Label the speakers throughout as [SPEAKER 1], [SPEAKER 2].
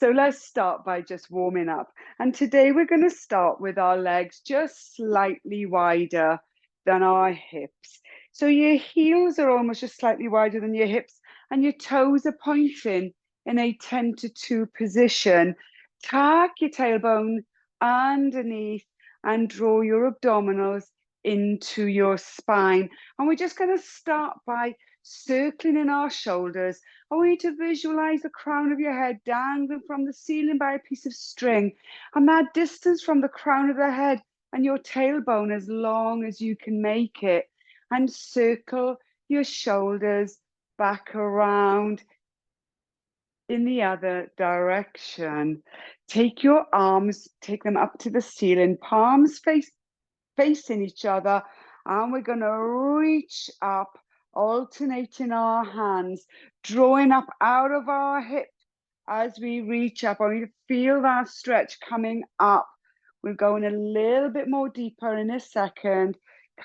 [SPEAKER 1] So let's start by just warming up. And today we're going to start with our legs just slightly wider than our hips. So your heels are almost just slightly wider than your hips, and your toes are pointing in a 10 to 2 position. Tuck your tailbone underneath and draw your abdominals into your spine. And we're just going to start by circling in our shoulders. I want you to visualize the crown of your head dangling from the ceiling by a piece of string, and that distance from the crown of the head and your tailbone as long as you can make it. And circle your shoulders back around in the other direction. Take your arms, take them up to the ceiling, palms facing each other, and we're going to reach up, alternating our hands, drawing up out of our hips as we reach up. I want you to feel that stretch coming up. We're going a little bit more deeper in a second,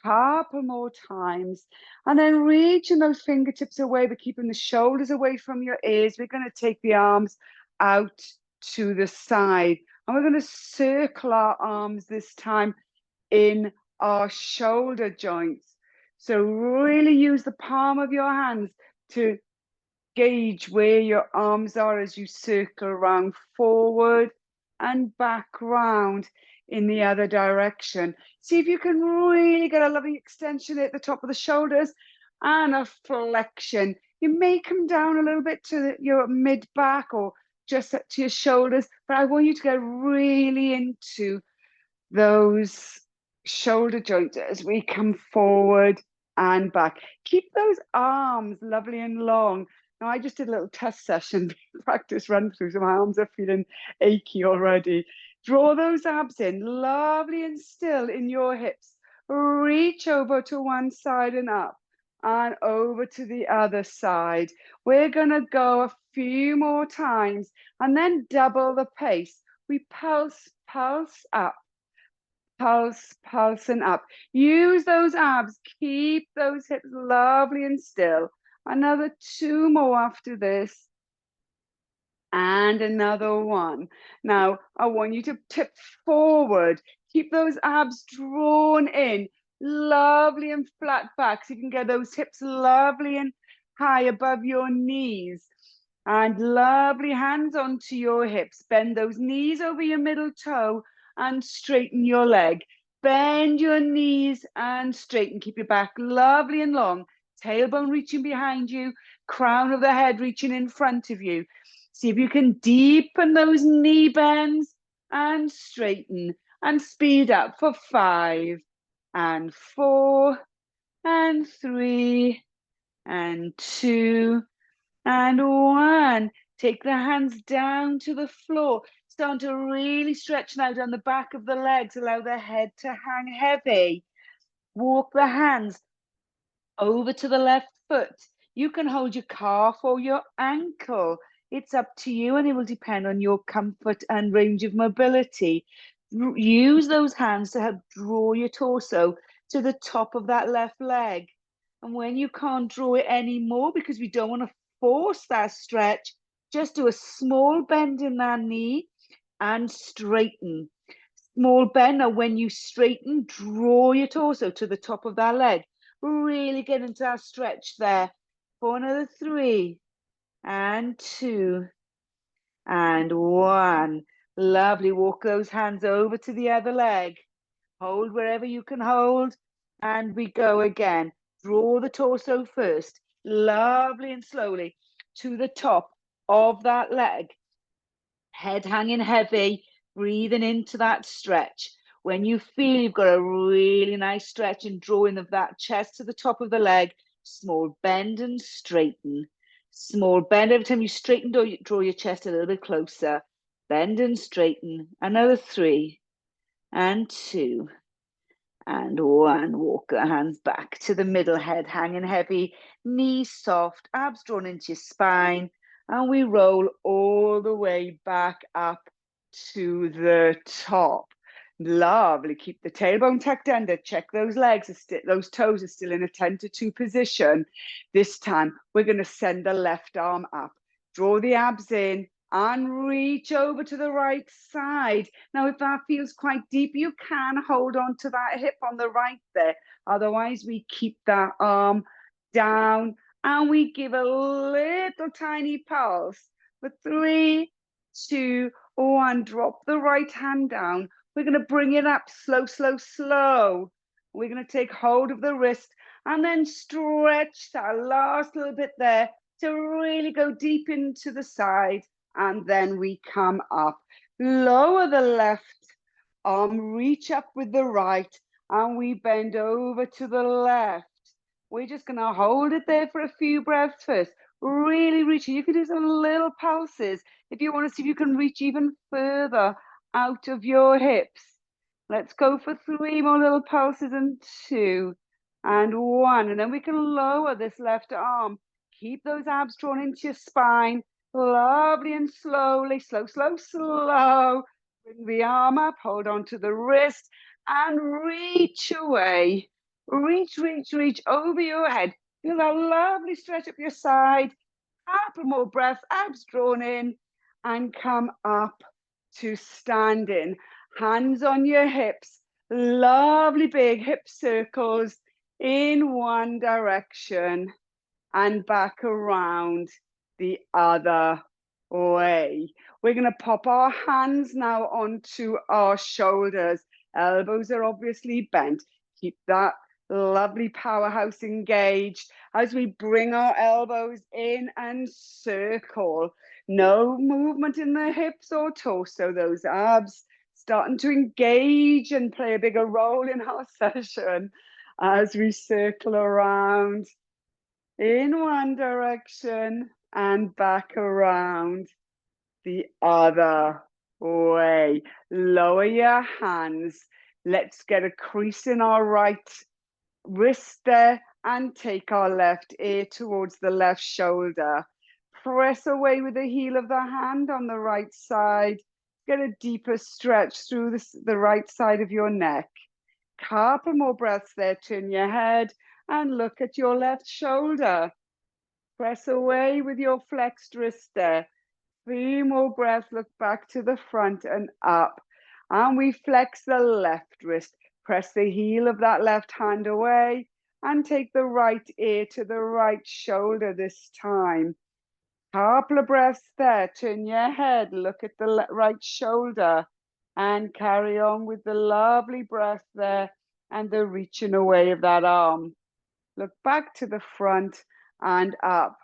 [SPEAKER 1] couple more times, and then reaching those fingertips away, but keeping the shoulders away from your ears. We're going to take the arms out to the side, and we're going to circle our arms this time in our shoulder joints. So really use the palm of your hands to gauge where your arms are as you circle around forward and back round in the other direction. See if you can really get a lovely extension at the top of the shoulders and a flexion. You may come down a little bit to your mid back or just up to your shoulders, but I want you to get really into those shoulder joints as we come forward and back. Keep those arms lovely and long. Now, I just did a little test session, practice run through, so my arms are feeling achy already. Draw those abs in, lovely and still in your hips. Reach over to one side and up, and over to the other side. We're going to go a few more times, and then double the pace. We pulse, pulse up. Pulse, pulse, and up. Use those abs. Keep those hips lovely and still. Another 2 more after this. And another one. Now, I want you to tip forward. Keep those abs drawn in. Lovely and flat back. So you can get those hips lovely and high above your knees. And lovely hands onto your hips. Bend those knees over your middle toe and straighten your leg. Bend your knees and straighten. Keep your back lovely and long. Tailbone reaching behind you. Crown of the head reaching in front of you. See if you can deepen those knee bends and straighten. And speed up for 5 and 4 and 3 and 2 and 1. Take the hands down to the floor. Start to really stretch now down the back of the legs. Allow the head to hang heavy. Walk the hands over to the left foot. You can hold your calf or your ankle. It's up to you, and it will depend on your comfort and range of mobility. Use those hands to help draw your torso to the top of that left leg. And when you can't draw it anymore, because we don't want to force that stretch, just do a small bend in that knee and straighten. Small bend. Now, when you straighten, draw your torso to the top of that leg. Really get into that stretch there. For another 3 and 2 and 1. Lovely. Walk those hands over to the other leg. Hold wherever you can hold. And we go again. Draw the torso first. Lovely and slowly to the top of that leg. Head hanging heavy. Breathing into that stretch. When you feel you've got a really nice stretch and drawing of that chest to the top of the leg, small bend and straighten. Small bend. Every time you straighten, draw your chest a little bit closer. Bend and straighten. Another 3 and 2 and 1. Walk the hands back to the middle, head hanging heavy, knees soft, abs drawn into your spine. And we roll all the way back up to the top. Lovely. Keep the tailbone tucked under. Check those legs, those toes are still in a 10 to 2 position. This time, we're going to send the left arm up. Draw the abs in. and reach over to the right side. Now, if that feels quite deep, you can hold on to that hip on the right there. Otherwise, we keep that arm down and we give a little tiny pulse for 3, 2, 1. Drop the right hand down. We're going to bring it up slow, slow, slow. We're going to take hold of the wrist and then stretch that last little bit there to really go deep into the side. And then we come up. Lower the left arm, reach up with the right, and we bend over to the left. We're just going to hold it there for a few breaths first. Really reaching. You can do some little pulses if you want to see if you can reach even further out of your hips. Let's go for 3 more little pulses, and 2 and 1. And then we can lower this left arm. Keep those abs drawn into your spine. Lovely and slowly, slow, slow, slow. Bring the arm up, hold on to the wrist, and reach away. Reach, reach, reach over your head. Feel that lovely stretch up your side. Couple more breaths, abs drawn in, and come up to standing. Hands on your hips. Lovely big hip circles in one direction and back around the other way. We're going to pop our hands now onto our shoulders. Elbows are obviously bent. Keep that lovely powerhouse engaged as we bring our elbows in and circle. No movement in the hips or torso. Those abs starting to engage and play a bigger role in our session as we circle around in one direction and back around the other way. Lower your hands. Let's get a crease in our right wrist there and take our left ear towards the left shoulder. Press away with the heel of the hand on the right side. Get a deeper stretch through the right side of your neck. Couple more breaths there. Turn your head and look at your left shoulder. Press away with your flexed wrist there. 3 more breaths. Look back to the front and up. And we flex the left wrist. Press the heel of that left hand away and take the right ear to the right shoulder this time. Couple of breaths there. Turn your head. Look at the right shoulder and carry on with the lovely breath there and the reaching away of that arm. Look back to the front and up.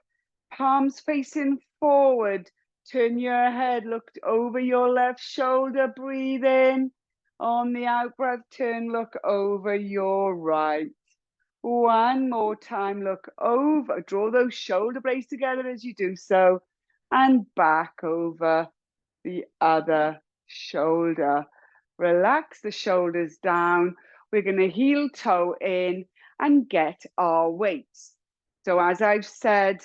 [SPEAKER 1] Palms facing forward. Turn your head, look over your left shoulder, breathe in. On the out breath, turn, look over your right. One more time, look over. Draw those shoulder blades together as you do so. And back over the other shoulder. Relax the shoulders down. We're going to heel toe in and get our weights. So as I've said,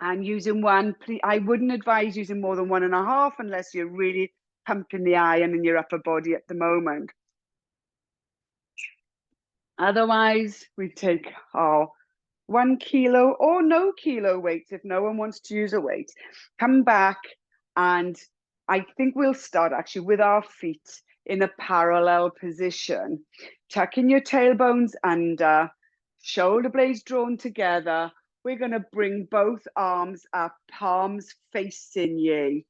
[SPEAKER 1] I'm using one. I wouldn't advise using more than 1.5 unless you're really pumping the iron in your upper body at the moment. Otherwise, we take our 1 kilo or no kilo weights if no one wants to use a weight. Come back, and I think we'll start actually with our feet in a parallel position. Tucking your tailbones under, shoulder blades drawn together. We're going to bring both arms up, palms facing you.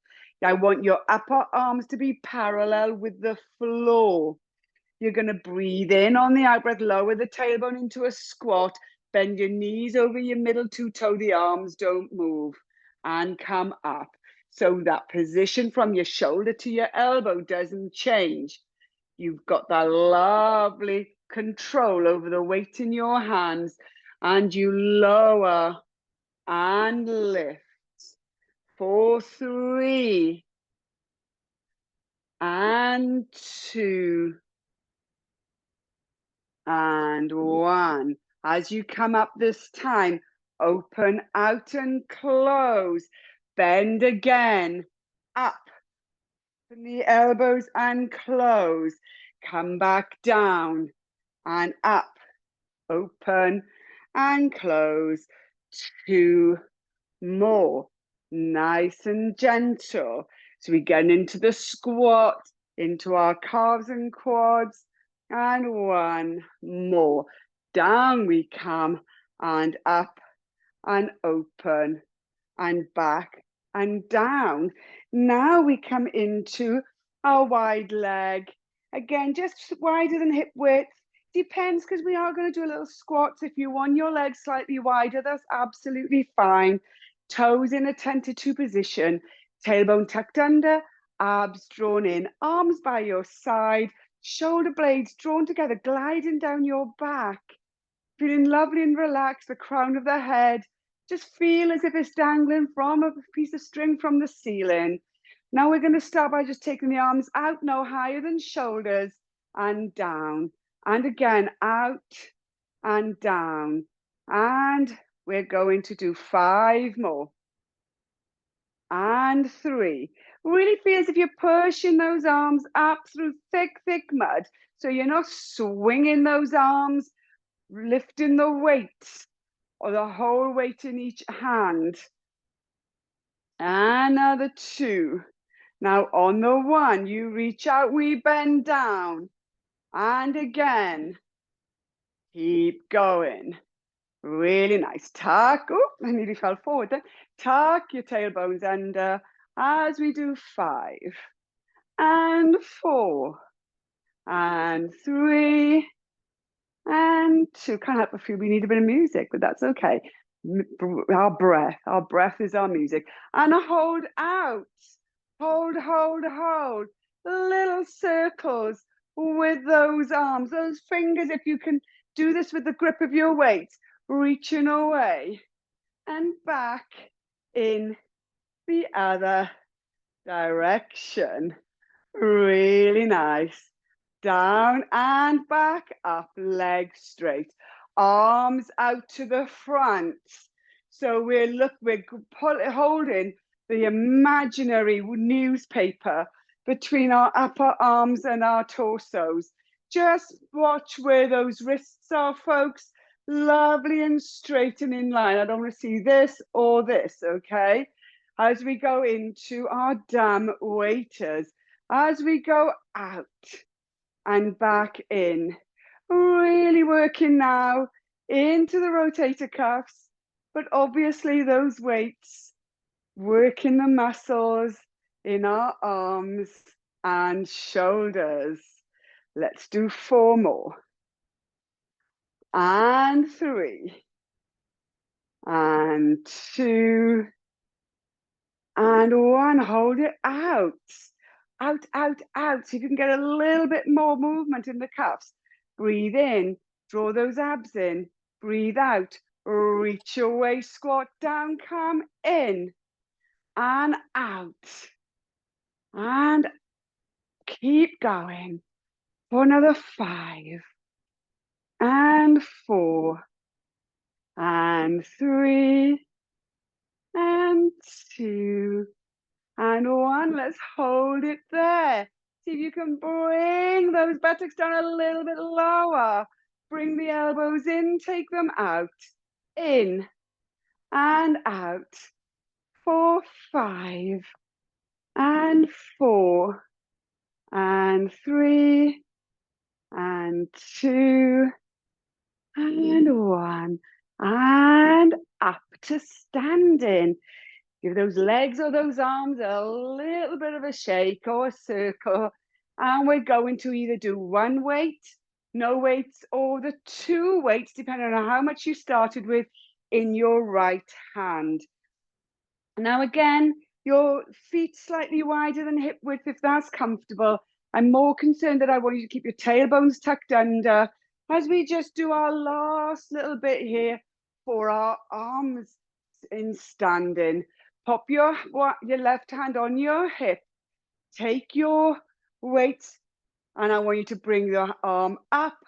[SPEAKER 1] I want your upper arms to be parallel with the floor. You're going to breathe in on the out breath, lower the tailbone into a squat, bend your knees over your middle two-toe, the arms don't move, and come up. So that position from your shoulder to your elbow doesn't change. You've got that lovely control over the weight in your hands, and you lower and lift for 3 and 2 and 1. As you come up this time, open out and close. Bend again, up. Open the elbows and close. Come back down and up. Open and close. 2 more. nice and gentle. So we get into the squat, into our calves and quads, and one more. Down we come, and up and open, and back and down. Now we come into our wide leg. Again, just wider than hip width. Depends, because we are going to do a little squats. If you want your legs slightly wider, that's absolutely fine. Toes in a 10-2 position, tailbone tucked under, abs drawn in, arms by your side, shoulder blades drawn together, gliding down your back. Feeling lovely and relaxed, the crown of the head. Just feel as if it's dangling from a piece of string from the ceiling. Now we're going to start by just taking the arms out, no higher than shoulders, and down. And again, out and down. And we're going to do 5 more. And 3. Really feel as if you're pushing those arms up through thick, thick mud. So you're not swinging those arms, lifting the weights or the whole weight in each hand. Another 2. Now on the 1, you reach out, we bend down. And again, keep going. Really nice. Tuck, oh, I nearly fell forward there. Tuck your tailbones under as we do 5 and 4 and 3 and 2. Can't help but feel we need a bit of music, but that's okay. Our breath is our music. And hold out, hold, hold, hold. Little circles with those arms, those fingers, if you can do this with the grip of your weight, reaching away and back in the other direction. Really nice. Down and back, up, legs straight, arms out to the front. So we're holding the imaginary newspaper between our upper arms and our torsos. Just watch where those wrists are, folks. Lovely and straight and in line. I don't want to see this or this, okay? As we go into our dumb waiters, as we go out and back in, really working now into the rotator cuffs, but obviously those weights working the muscles in our arms and shoulders. Let's do 4 more. And 3 and 2 and 1. Hold it out. Out, out, out. See if you can get a little bit more movement in the cuffs. Breathe in, draw those abs in. Breathe out, reach your waist, squat down, come in and out. And keep going for another 5 and 4 and 3 and 2 and 1. Let's hold it there. See if you can bring those buttocks down a little bit lower. Bring the elbows in, take them out. In and out. 4, 5 and 4 and 3 and 2 and 1 and up to standing. Give those legs or those arms a little bit of a shake or a circle. And we're going to either do 1 weight, no weights, or the 2 weights, depending on how much you started with, in your right hand. Now again, your feet slightly wider than hip width if that's comfortable. I'm more concerned that I want you to keep your tailbones tucked under as we just do our last little bit here for our arms in standing. Pop your left hand on your hip, take your weight, and I want you to bring your arm up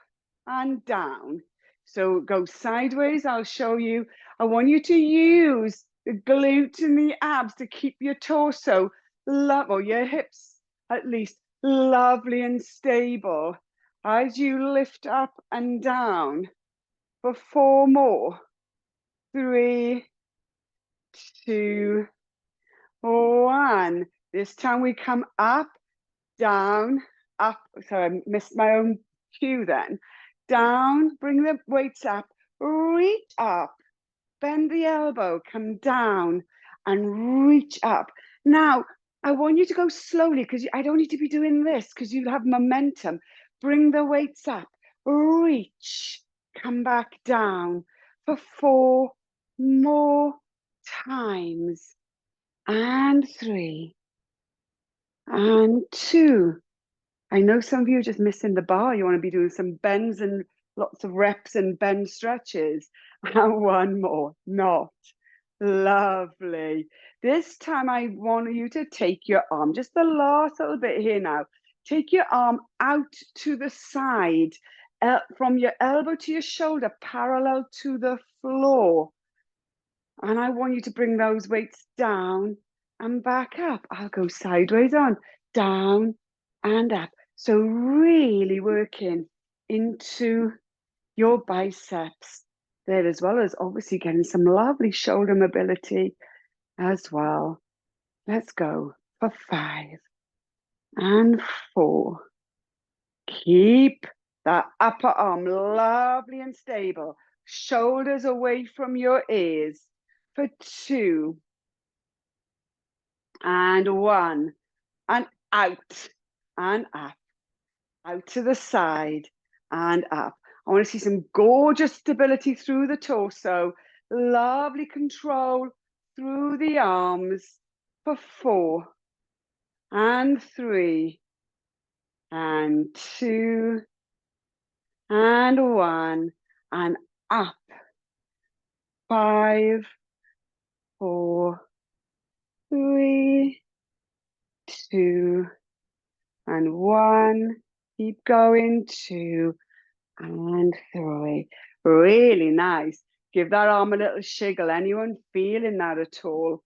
[SPEAKER 1] and down. So go sideways, I'll show you. I want you to use the glutes and the abs to keep your torso, or your hips at least, lovely and stable as you lift up and down for 4 more. 3, 2, 1. This time we come up, down, up. Sorry, I missed my own cue then. Down, bring the weights up, reach up, bend the elbow, come down and reach up. Now, I want you to go slowly because I don't need to be doing this because you have momentum. Bring the weights up, reach, come back down for 4 more times. And 3 and 2. I know some of you are just missing the bar. You want to be doing some bends and lots of reps and bend stretches. And 1 more. Not. Lovely. This time I want you to take your arm, just the last little bit here now. Take your arm out to the side, from your elbow to your shoulder, parallel to the floor. And I want you to bring those weights down and back up. I'll go sideways on, down and up. So really working into your biceps there, as well as obviously getting some lovely shoulder mobility as well. Let's go for 5 and 4. Keep that upper arm lovely and stable. Shoulders away from your ears for 2 and 1. And out and up, out to the side and up. I want to see some gorgeous stability through the torso, lovely control through the arms for 4 and 3 and 2 and 1 and up. 5, 4, 3, 2 and 1. Keep going. 2 and 3. Really nice. Give that arm a little shiggle. Anyone feeling that at all?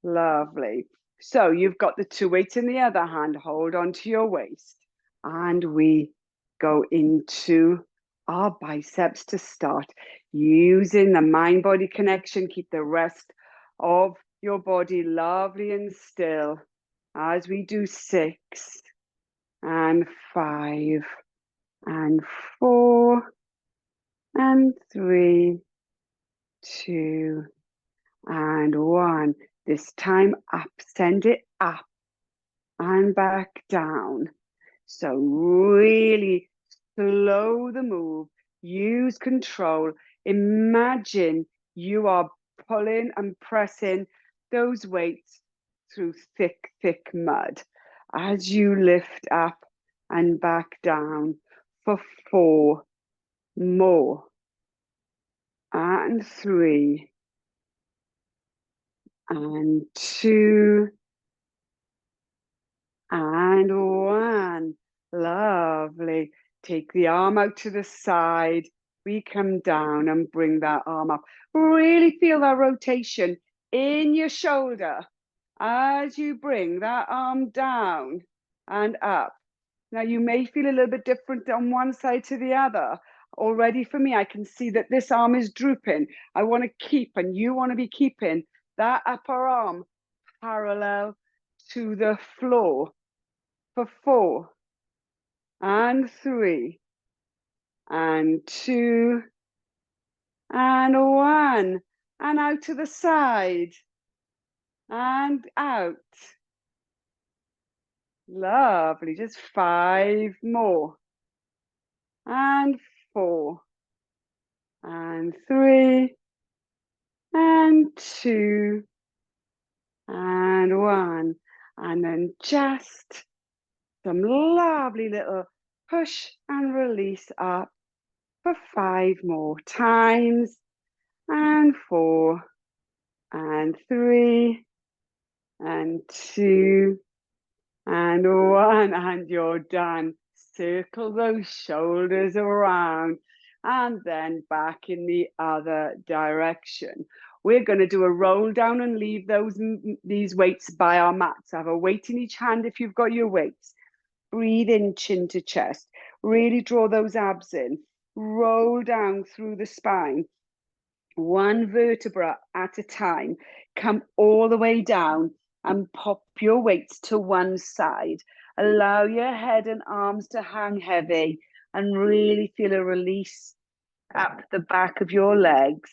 [SPEAKER 1] Lovely. So you've got the 2 weights in the other hand. Hold on to your waist. And we go into our biceps to start. Using the mind-body connection. Keep the rest of your body lovely and still as we do 6 and 5 and 4 and 3, 2 and 1. This time up, send it up and back down. So really slow the move, use control. Imagine you are pulling and pressing those weights through thick, thick mud as you lift up and back down for 4 more and 3 and 2 and 1. Lovely. Take the arm out to the side. We come down and bring that arm up. Really feel that rotation in your shoulder as you bring that arm down and up. Now you may feel a little bit different on one side to the other. Already for me, I can see that this arm is drooping. I want to keep, and you want to be keeping that upper arm parallel to the floor for 4 and 3 and 2 and 1 and out to the side and out. Lovely. Just 5 more and 4 and 3 and 2 and 1. And then just some lovely little push and release up for 5 more times and 4 and 3 and 2 and 1, and you're done. Circle those shoulders around and then back in the other direction. We're going to do a roll down and leave these weights by our mats. Have a weight in each hand if you've got your weights. Breathe in, chin to chest. Really draw those abs in. Roll down through the spine. 1 vertebra at a time. Come all the way down and pop your weights to one side. Allow your head and arms to hang heavy and really feel a release up the back of your legs.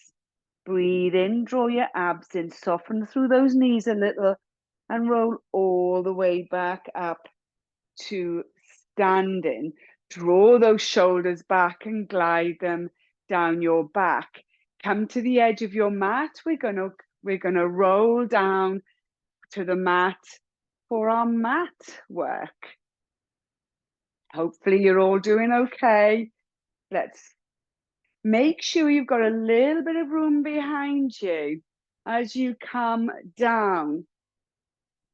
[SPEAKER 1] Breathe in, draw your abs in, soften through those knees a little, and roll all the way back up to standing. Draw those shoulders back and glide them down your back. Come to the edge of your mat. We're gonna roll down to the mat for our mat work. Hopefully you're all doing okay. Let's make sure you've got a little bit of room behind you as you come down.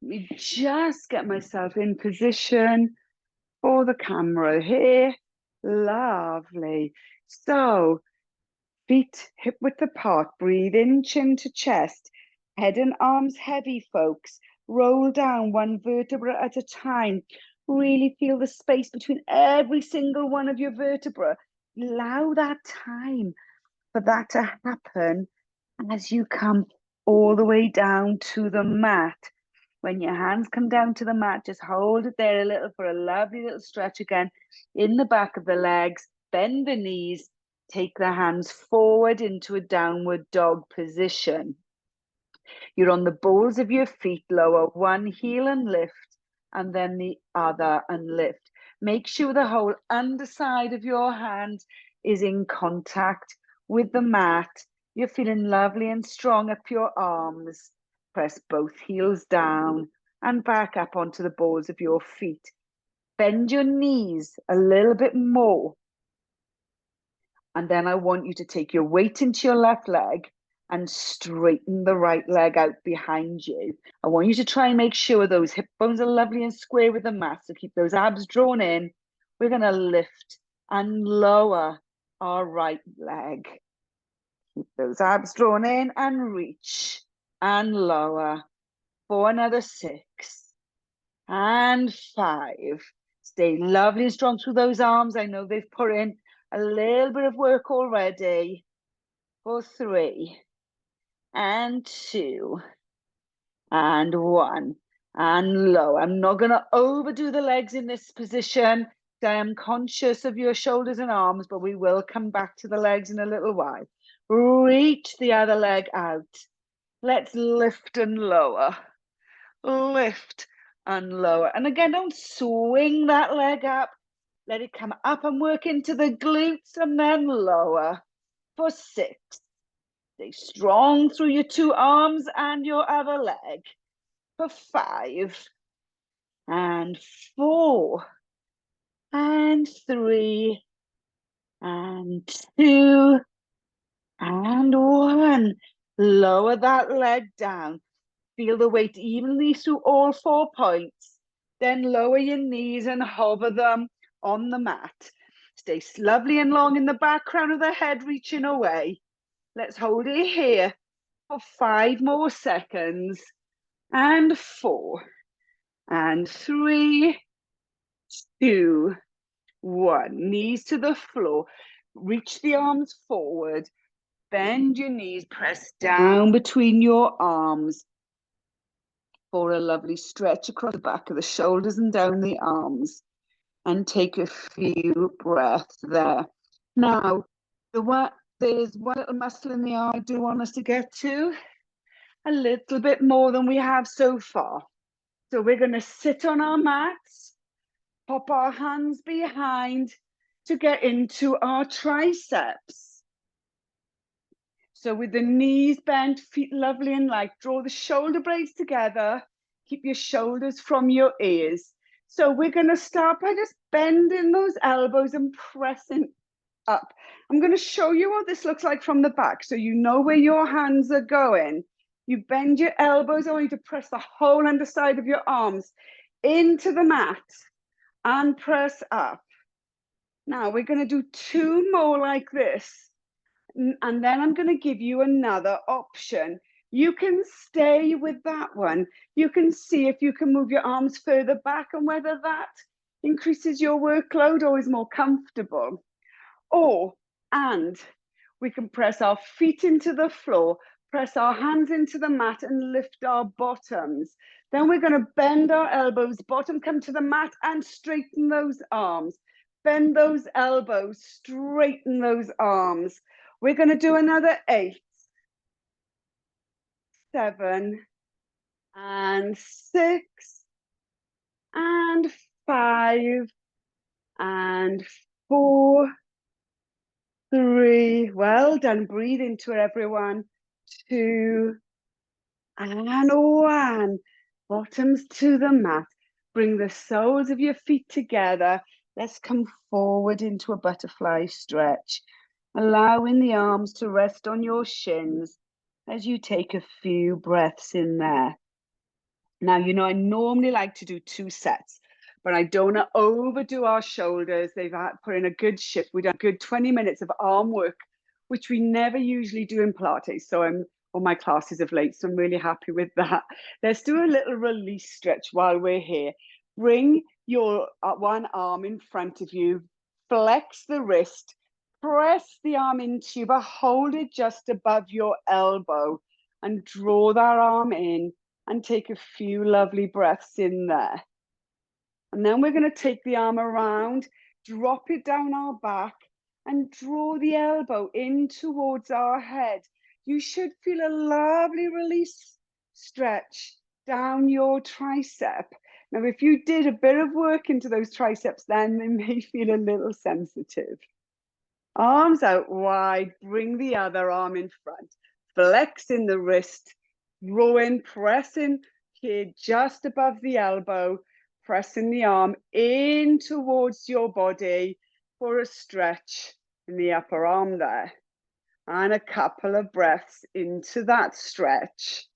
[SPEAKER 1] Let me just get myself in position for the camera here. Lovely. So, feet hip width apart. Breathe in, chin to chest. Head and arms heavy, folks. Roll down one vertebra at a time. Really feel the space between every single one of your vertebrae. Allow that time for that to happen as you come all the way down to the mat. When your hands come down to the mat, just hold it there a little for a lovely little stretch again in the back of the legs. Bend the knees, take the hands forward into a downward dog position. You're on the balls of your feet, lower one heel and lift, and then the other and lift. Make sure the whole underside of your hand is in contact with the mat. You're feeling lovely and strong up your arms. Press both heels down and back up onto the balls of your feet. Bend your knees a little bit more. And then I want you to take your weight into your left leg and straighten the right leg out behind you. I want you to try and make sure those hip bones are lovely and square with the mat. So keep those abs drawn in. We're going to lift and lower our right leg. Keep those abs drawn in and reach and lower for another 6 and 5. Stay lovely and strong through those arms. I know they've put in a little bit of work already. For 3 and 2 and 1 and low. I'm not going to overdo the legs in this position. I am conscious of your shoulders and arms, but we will come back to the legs in a little while. Reach the other leg out. Let's lift and lower. Lift and lower. And again, don't swing that leg up. Let it come up and work into the glutes and then lower for 6. Stay strong through your 2 arms and your other leg for 5 and 4 and 3 and 2 and 1. Lower that leg down. Feel the weight evenly through all 4 points. Then lower your knees and hover them on the mat. Stay lovely and long in the background of the head, reaching away. Let's hold it here for 5 more seconds. And 4 and 3, 2, 1. Knees to the floor. Reach the arms forward. Bend your knees. Press down between your arms for a lovely stretch across the back of the shoulders and down the arms. And take a few breaths there. Now, there's one little muscle in the arm I do want us to get to. A little bit more than we have so far. So we're going to sit on our mats, pop our hands behind to get into our triceps. So with the knees bent, feet lovely and light, draw the shoulder blades together, keep your shoulders from your ears. So we're going to start by just bending those elbows and pressing up. I'm going to show you what this looks like from the back so you know where your hands are going. You bend your elbows. I want you to press the whole underside of your arms into the mat and press up. Now we're going to do 2 more like this. And then I'm going to give you another option. You can stay with that one. You can see if you can move your arms further back and whether that increases your workload or is more comfortable. And we can press our feet into the floor, Press our hands into the mat and lift our bottoms. Then we're going to bend our elbows, bottom come to the mat and straighten those arms. Bend those elbows, straighten those arms. We're going to do another 8, 7, and 6, and 5, and 4, 3. Well done. Breathe into it, everyone. 2, and 1. Bottoms to the mat. Bring the soles of your feet together. Let's come forward into a butterfly stretch, allowing the arms to rest on your shins as you take a few breaths in there. Now, you know, I normally like to do 2 sets, but I don't want to overdo our shoulders. They've put in a good shift. We've done a good 20 minutes of arm work, which we never usually do in Pilates. So I'm on my classes of late, so I'm really happy with that. Let's do a little release stretch while we're here. Bring your one arm in front of you, flex the wrist, press the arm into you, but hold it just above your elbow and draw that arm in and take a few lovely breaths in there. And then we're going to take the arm around, drop it down our back and draw the elbow in towards our head. You should feel a lovely release stretch down your tricep. Now, if you did a bit of work into those triceps, then they may feel a little sensitive. Arms out wide, bring the other arm in front, flexing the wrist, rowing, pressing here just above the elbow, pressing the arm in towards your body for a stretch in the upper arm there. And a couple of breaths into that stretch.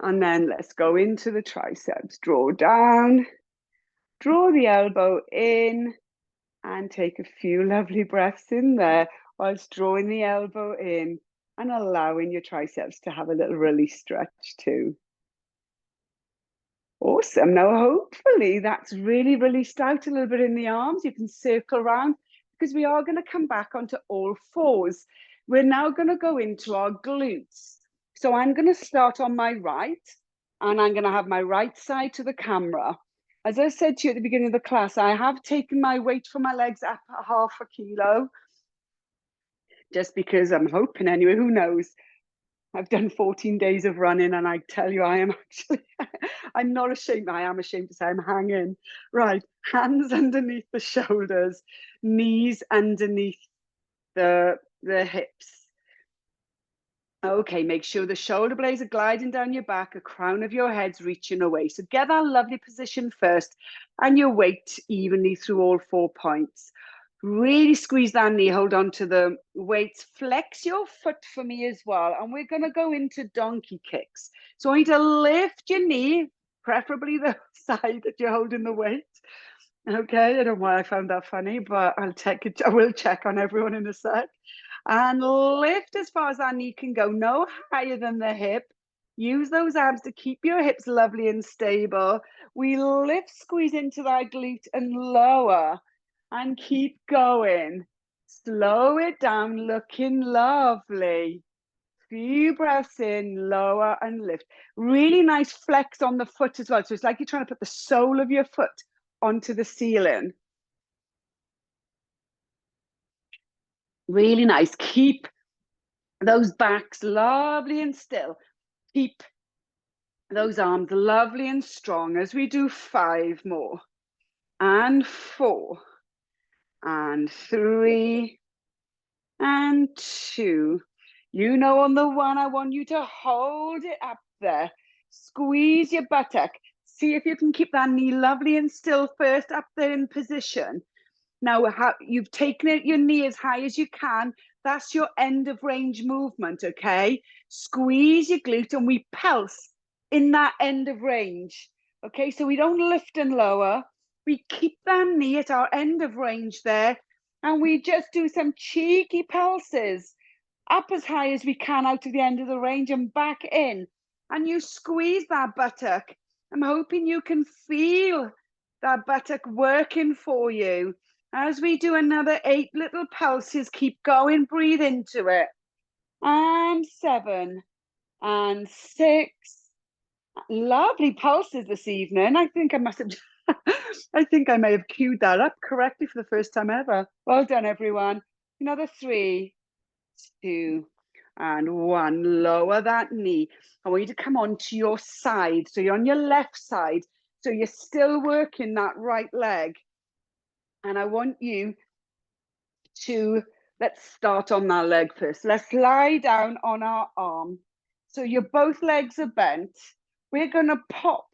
[SPEAKER 1] And then let's go into the triceps. Draw down, draw the elbow in, and take a few lovely breaths in there whilst drawing the elbow in and allowing your triceps to have a little release stretch too. Awesome. Now, hopefully that's really released out a little bit in the arms. You can circle around because we are going to come back onto all fours. We're now going to go into our glutes. So I'm going to start on my right and I'm going to have my right side to the camera. As I said to you at the beginning of the class, I have taken my weight for my legs up 0.5 kilo, just because I'm hoping anyway, who knows. I've done 14 days of running and I tell you, I am actually, I'm not ashamed. I am ashamed to say I'm hanging. Right, hands underneath the shoulders, knees underneath the hips. Okay, make sure the shoulder blades are gliding down your back, the crown of your head's reaching away. So get that lovely position first and your weight evenly through all 4 points. Really squeeze that knee, hold on to the weights, flex your foot for me as well. And we're going to go into donkey kicks. So I need to lift your knee, preferably the side that you're holding the weight. Okay, I don't know why I found that funny, but I will check on everyone in a sec. And lift as far as that knee can go, no higher than the hip. Use those abs to keep your hips lovely and stable. We lift, squeeze into that glute and lower and keep going. Slow it down, looking lovely. Few breaths in, lower and lift. Really nice flex on the foot as well. So it's like you're trying to put the sole of your foot onto the ceiling. Really nice. Keep those backs lovely and still. Keep those arms lovely and strong as we do 5 more. And 4. And 3. And 2. You know, on the 1, I want you to hold it up there. Squeeze your buttock. See if you can keep that knee lovely and still first up there in position. Now, you've taken it, your knee as high as you can. That's your end of range movement, okay? Squeeze your glute and we pulse in that end of range, okay? So we don't lift and lower. We keep that knee at our end of range there and we just do some cheeky pulses up as high as we can out to the end of the range and back in. And you squeeze that buttock. I'm hoping you can feel that buttock working for you. As we do another 8 little pulses, keep going, breathe into it. and 7, and 6. Lovely pulses this evening. I think I must have, I think I may have queued that up correctly for the first time ever. Well done, everyone. Another 3, 2, and 1. Lower that knee. I want you to come on to your side. So you're on your left side. So you're still working that right leg. And I want you to, let's start on that leg first. Let's lie down on our arm. So your both legs are bent. We're going to pop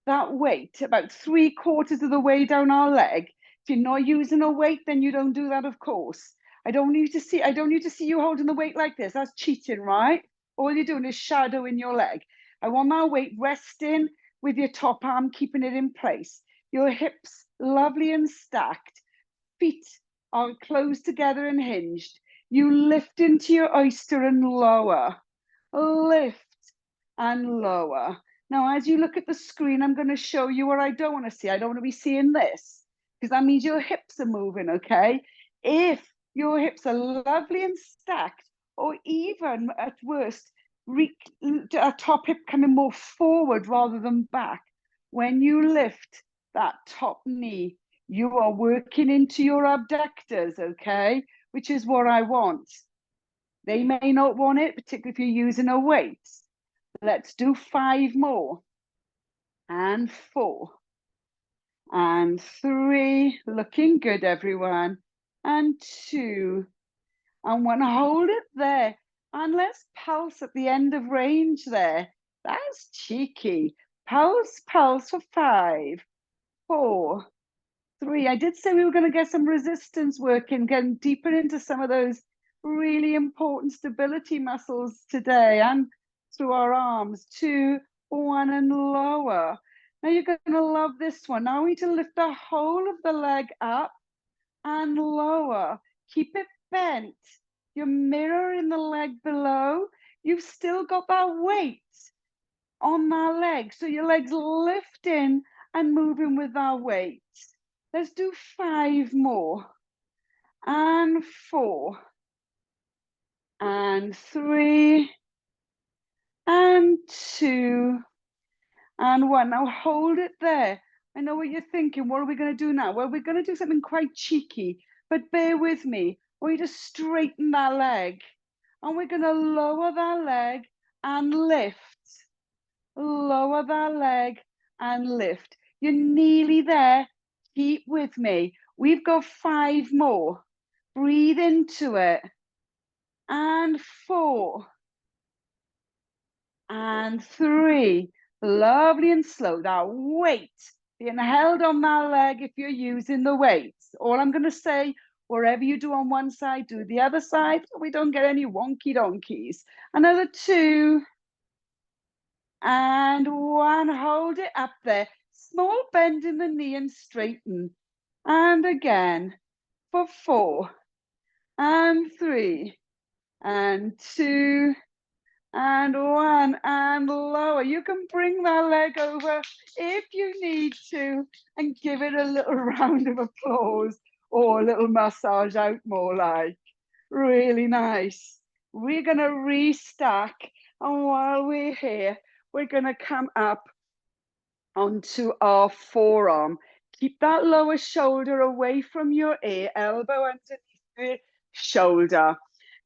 [SPEAKER 1] that weight about 3/4 of the way down our leg. If you're not using a weight, then you don't do that, of course. I don't need to see you holding the weight like this. That's cheating, right? All you're doing is shadowing your leg. I want my weight resting with your top arm, keeping it in place. Your hips lovely and stacked. Feet are close together and hinged. You lift into your oyster and lower. Lift and lower. Now, as you look at the screen, I'm going to show you what I don't want to see. I don't want to be seeing this because that means your hips are moving, okay? If your hips are lovely and stacked, or even at worst, a top hip coming more forward rather than back, when you lift that top knee, you are working into your abductors, okay? Which is what I want. They may not want it, particularly if you're using a weight. Let's do 5 more. And 4. And 3. Looking good, everyone. And 2. And 1. Hold it there. And let's pulse at the end of range there. That's cheeky. Pulse, pulse for 5, 4, 3. I did say we were going to get some resistance working, getting deeper into some of those really important stability muscles today and through our arms. 2, 1, and lower. Now you're going to love this one. Now we need to lift the whole of the leg up and lower. Keep it bent. You're mirroring the leg below. You've still got that weight on that leg. So your leg's lifting and moving with that weight. Let's do 5 more. And 4. And 3. And 2. And 1. Now hold it there. I know what you're thinking. What are we going to do now? Well, we're going to do something quite cheeky, but bear with me. We're going to straighten that leg. And we're going to lower that leg and lift. Lower that leg and lift. You're nearly there. Keep with me. We've got 5 more. Breathe into it. And 4. And 3. Lovely and slow. That weight being held on that leg if you're using the weights. All I'm going to say, wherever you do on one side, do the other side, so we don't get any wonky donkeys. Another 2. And 1. Hold it up there. Small bend in the knee and straighten. And again for 4. And 3. And 2. And 1. And lower. You can bring that leg over if you need to and give it a little round of applause or a little massage out, more like. Really nice. We're going to restack. And while we're here, we're going to come up onto our forearm. Keep that lower shoulder away from your ear, elbow underneath the shoulder.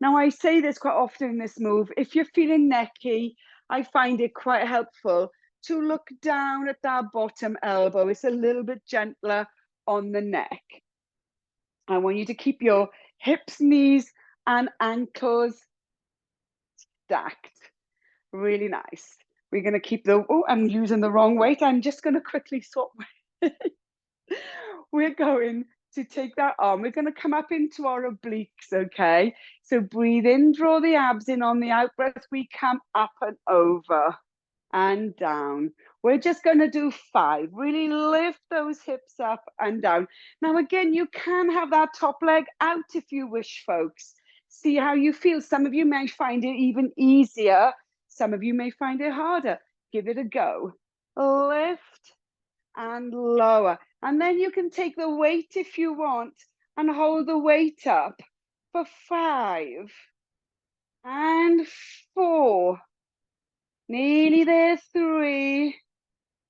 [SPEAKER 1] Now, I say this quite often in this move. If you're feeling necky, I find it quite helpful to look down at that bottom elbow. It's a little bit gentler on the neck. I want you to keep your hips, knees, and ankles stacked. Really nice. We're going to keep the, oh, I'm using the wrong weight. I'm just going to quickly swap. We're going to take that arm. We're going to come up into our obliques, okay? So breathe in, draw the abs in on the out breath. We come up and over and down. We're just going to do 5. Really lift those hips up and down. Now, again, you can have that top leg out if you wish, folks. See how you feel. Some of you may find it even easier. Some of you may find it harder. Give it a go. Lift and lower. And then you can take the weight if you want and hold the weight up for 5, and 4. Nearly there, 3.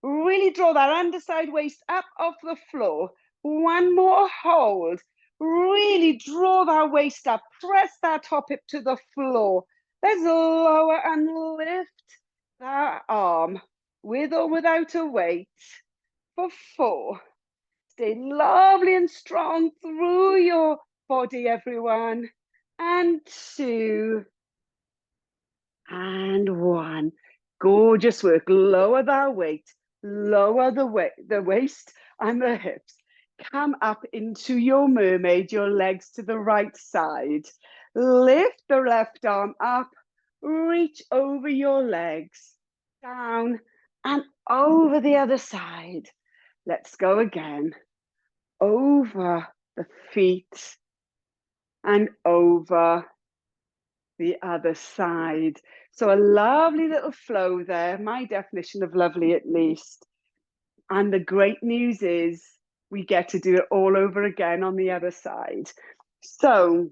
[SPEAKER 1] Really draw that underside waist up off the floor. 1 more, hold. Really draw that waist up. Press that top hip to the floor. Let's lower and lift that arm with or without a weight for 4. Stay lovely and strong through your body, everyone. And 2. And 1. Gorgeous work. Lower that weight. Lower the waist and the hips. Come up into your mermaid, your legs to the right side. Lift the left arm up. Reach over your legs. Down and over the other side. Let's go again. Over the feet and over the other side. So a lovely little flow there, my definition of lovely at least. And the great news is we get to do it all over again on the other side. So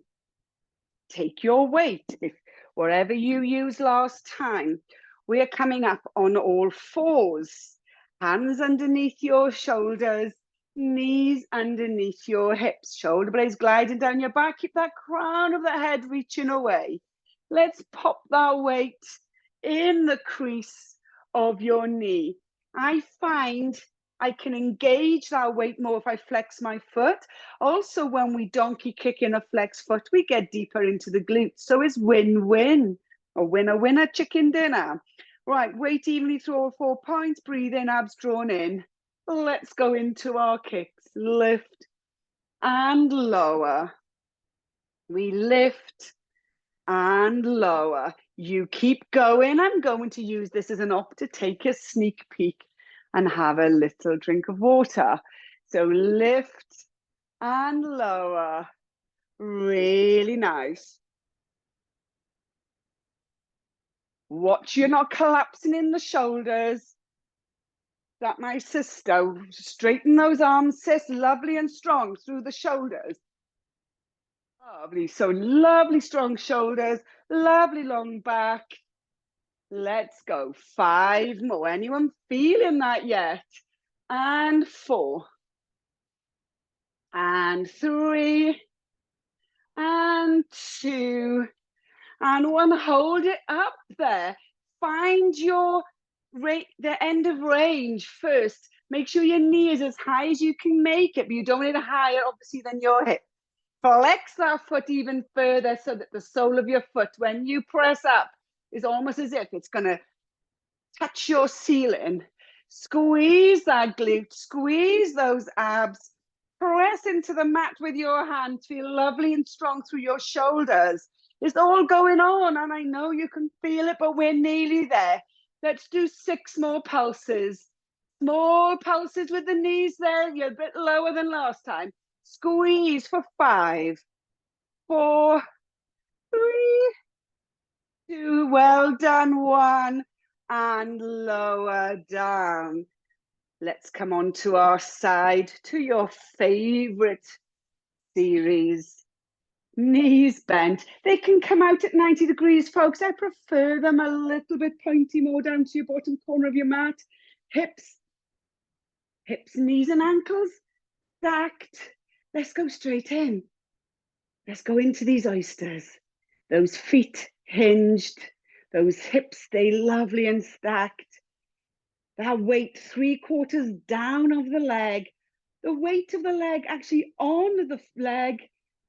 [SPEAKER 1] take your weight, if wherever you used last time. We are coming up on all 4s. Hands underneath your shoulders, knees underneath your hips, shoulder blades gliding down your back. Keep that crown of the head reaching away. Let's pop that weight in the crease of your knee. I find I can engage that weight more if I flex my foot. Also, when we donkey kick in a flex foot, we get deeper into the glutes. So it's win-win, a winner-winner chicken dinner. Right, weight evenly through all 4 points. Breathe in, abs drawn in. Let's go into our kicks. Lift and lower. We lift and lower. You keep going. I'm going to use this as an op to take a sneak peek and have a little drink of water. So lift and lower. Really nice. Watch you're not collapsing in the shoulders. That my sister. Straighten those arms, sis. Lovely and strong through the shoulders. Lovely. So lovely strong shoulders. Lovely long back. Let's go. 5 more. Anyone feeling that yet? And 4. And 3. And 2. And 1. Hold it up there. Find your the end of range first. Make sure your knee is as high as you can make it, but you don't need it higher, obviously, than your hip. Flex that foot even further so that the sole of your foot, when you press up, is almost as if it's going to touch your ceiling. Squeeze that glute, squeeze those abs. Press into the mat with your hand. Feel lovely and strong through your shoulders. It's all going on, and I know you can feel it, but we're nearly there. Let's do 6 more pulses. Small pulses with the knees there. You're a bit lower than last time. Squeeze for 5, 4, 3, 2. Well done. 1. And lower down. Let's come on to our side, to your favorite series. Knees bent. They can come out at 90 degrees, folks. I prefer them a little bit pointy, more down to your bottom corner of your mat. Hips, knees and ankles stacked. Let's go straight in. Let's go into these oysters. Those feet hinged, those hips stay lovely and stacked. That weight 3/4 down of the leg. The weight of the leg actually on the leg,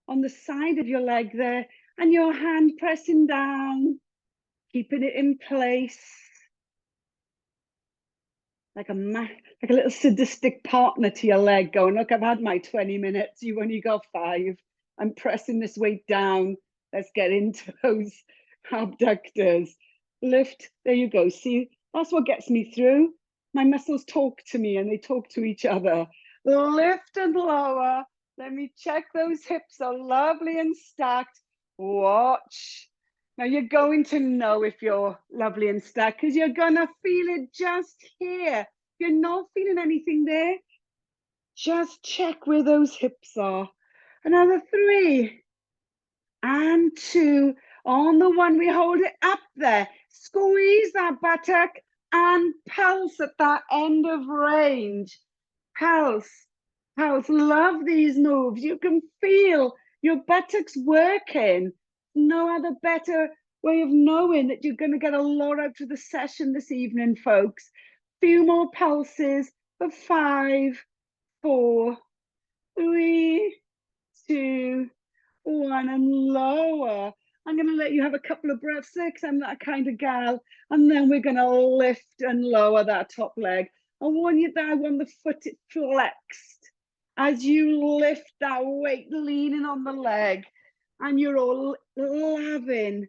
[SPEAKER 1] on the side of your leg there, and your hand pressing down, keeping it in place. Like a little sadistic partner to your leg going, look, I've had my 20 minutes, you've only got 5. I'm pressing this weight down. Let's get into those abductors. Lift, there you go. See, that's what gets me through. My muscles talk to me and they talk to each other. Lift and lower. Let me check those hips are lovely and stacked. Watch. Now you're going to know if you're lovely and stacked because you're going to feel it just here. If you're not feeling anything there, just check where those hips are. Another 3 and 2. On the one, we hold it up there. Squeeze that buttock and pulse at that end of range. Pulse, pulse. Love these moves. You can feel your buttocks working. No other better way of knowing that you're going to get a lot out of the session this evening, folks. Few more pulses for 5, 4, 3, 2, 1, and lower. I'm going to let you have a couple of breaths there because I'm that kind of gal. And then we're going to lift and lower that top leg. I want you there, I want the foot flexed as you lift that weight, leaning on the leg. And you're all loving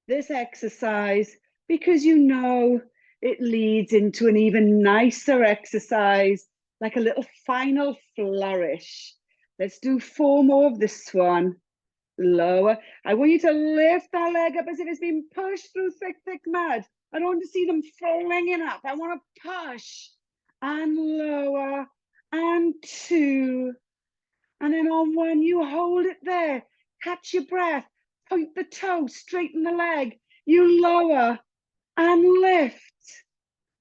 [SPEAKER 1] this exercise because you know it leads into an even nicer exercise, like a little final flourish. Let's do 4 more of this one. Lower. I want you to lift that leg up as if it's been pushed through thick, thick mud. I don't want to see them flinging up. I want to push and lower and 2. And then on 1, you hold it there. Catch your breath. Point the toe, straighten the leg. You lower and lift.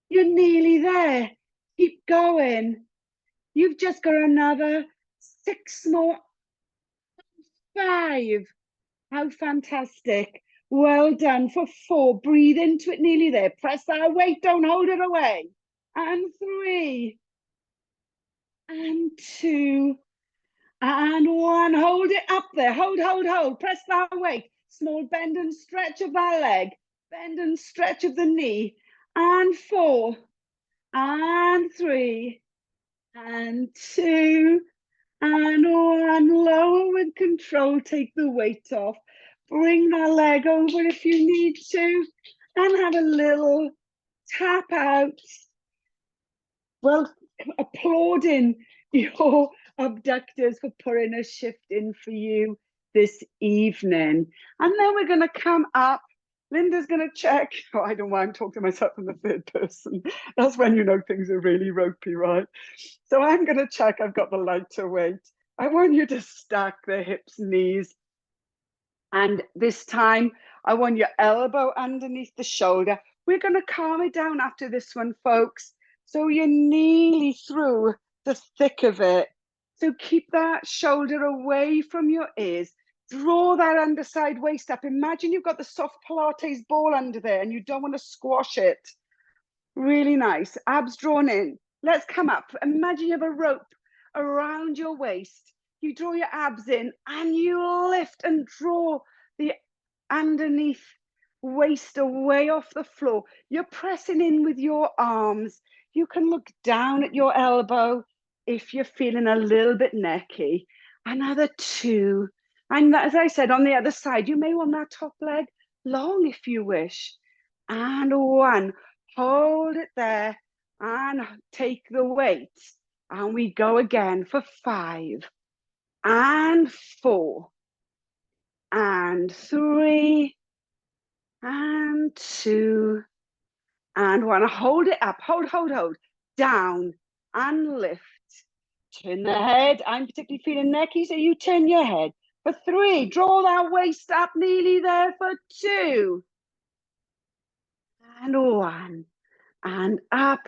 [SPEAKER 1] You're nearly there. Keep going. You've just got another 6 more. 5. How fantastic. Well done for 4. Breathe into it, nearly there. Press that weight, don't hold it away. And 3. And 2. And 1. Hold it up there. Hold, hold, hold. Press that weight. Small bend and stretch of that leg. Bend and stretch of the knee. And 4. And 3. And 2. And 1. Lower with control. Take the weight off. Bring that leg over if you need to. And have a little tap out. Well, applauding your abductors for putting a shift in for you this evening. And then we're going to come up. Linda's going to check. Oh, I don't mind talking to myself in the third person. That's when you know things are really ropey, right? So I'm going to check I've got the lighter weight. I want you to stack the hips, knees. And this time, I want your elbow underneath the shoulder. We're going to calm it down after this one, folks. So you're nearly through the thick of it. So keep that shoulder away from your ears. Draw that underside waist up. Imagine you've got the soft Pilates ball under there and you don't want to squash it. Really nice. Abs drawn in. Let's come up. Imagine you have a rope around your waist. You draw your abs in and you lift and draw the underneath waist away off the floor. You're pressing in with your arms. You can look down at your elbow if you're feeling a little bit necky. Another 2. And as I said, on the other side, you may want that top leg long if you wish. And 1. Hold it there and take the weight. And we go again for 5. And 4. And 3. And 2. And 1. Hold it up. Hold, hold, hold. Down and lift. Turn the head. I'm particularly feeling necky, so you turn your head. For 3. Draw that waist up, nearly there for 2. And 1. And up.